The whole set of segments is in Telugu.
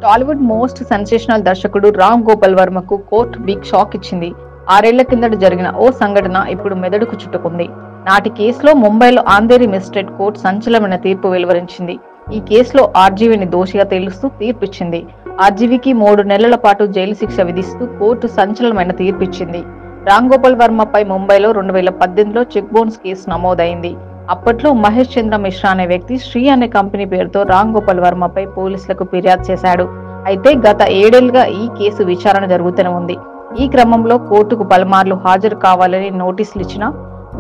టాలీవుడ్ మోస్ట్ సెన్సేషనల్ దర్శకుడు రామ్ గోపాల్ వర్మకు కోర్టు బిగ్ షాక్ ఇచ్చింది. 6 ఏళ్ల కిందట జరిగిన ఓ సంఘటన ఇప్పుడు మెదడుకు చుట్టుకుంది. నాటి కేసులో ముంబైలో ఆంధేరి మెజిస్ట్రేట్ కోర్టు సంచలనమైన తీర్పు వెలువరించింది. ఈ కేసులో ఆర్జీవీని దోషిగా తేలుస్తూ తీర్పిచ్చింది. ఆర్జీవీకి 3 నెలల పాటు జైలు శిక్ష విధిస్తూ కోర్టు సంచలనమైన తీర్పిచ్చింది. రామ్ గోపాల్ వర్మపై ముంబైలో 2018లో చెక్ బౌన్స్ కేసు నమోదైంది. అప్పట్లో మహేష్ చంద్ర మిశ్రా అనే వ్యక్తి శ్రీ అనే కంపెనీ పేరుతో రామ్ గోపాల్ వర్మపై పోలీసులకు ఫిర్యాదు చేశాడు. అయితే గత 7 ఏళ్లుగా ఈ కేసు విచారణ జరుగుతూనే ఉంది. ఈ క్రమంలో కోర్టుకు పలుమార్లు హాజరు కావాలని నోటీసులు ఇచ్చినా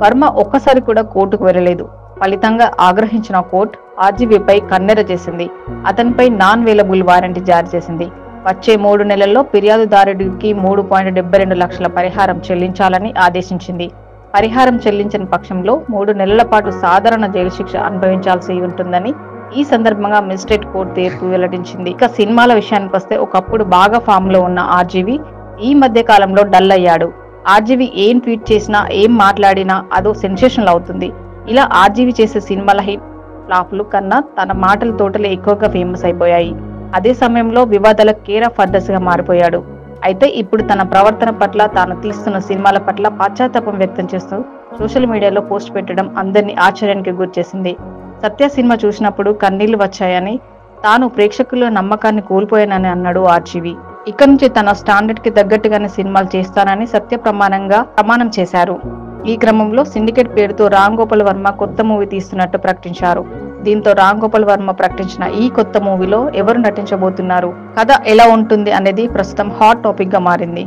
వర్మ ఒక్కసారి కూడా కోర్టుకు వెళ్లలేదు. ఫలితంగా ఆగ్రహించిన కోర్టు ఆర్జీవీపై కన్నెర చేసింది. అతనిపై నాన్ వేలబుల్ వారెంట్ జారీ చేసింది. వచ్చే 3 నెలల్లో ఫిర్యాదుదారుడికి 3.72 లక్షల పరిహారం చెల్లించాలని ఆదేశించింది. పరిహారం చెల్లించని పక్షంలో 3 నెలల పాటు సాధారణ జైలు శిక్ష అనుభవించాల్సి ఉంటుందని ఈ సందర్భంగా మెజిస్ట్రేట్ కోర్టు తీర్పు వెల్లడించింది. ఇక సినిమాల విషయానికి వస్తే ఒకప్పుడు బాగా ఫామ్ లో ఉన్న ఆర్జీవీ ఈ మధ్య కాలంలో డల్ అయ్యాడు. ఆర్జీవీ ఏం ట్వీట్ చేసినా ఏం మాట్లాడినా అదో సెన్సేషనల్ అవుతుంది. ఇలా ఆర్జీవీ చేసే సినిమాల హిట్ ఫ్లాప్లు కన్నా తన మాటల తోటలే ఎక్కువగా ఫేమస్ అయిపోయాయి. అదే సమయంలో వివాదాలకు కేర్ ఆఫ్ అడ్రస్ గా మారిపోయాడు. అయితే ఇప్పుడు తన ప్రవర్తన పట్ల, తాను తీస్తున్న సినిమాల పట్ల పశ్చాత్తాపం వ్యక్తం చేస్తూ సోషల్ మీడియాలో పోస్ట్ పెట్టడం అందరినీ ఆశ్చర్యానికి గురిచేసింది. సత్య సినిమా చూసినప్పుడు కన్నీళ్లు వచ్చాయని, తాను ప్రేక్షకుల నమ్మకాన్ని కోల్పోయానని అన్నాడు ఆర్జీవీ. ఇక నుంచి తన స్టాండర్డ్ కి తగ్గట్టుగానే సినిమాలు చేస్తానని సత్య ప్రమాణం చేశారు. ఈ క్రమంలో సిండికేట్ పేరుతో రామ్ గోపాల్ వర్మ కొత్త మూవీ తీస్తున్నట్టు ప్రకటించారు. దీంతో రామ్ గోపాల్ వర్మ ప్రకటించిన ఈ కొత్త మూవీలో ఎవరు నటించబోతున్నారు, కథ ఎలా ఉంటుంది అనేది ప్రస్తుతం హాట్ టాపిక్ గా మారింది.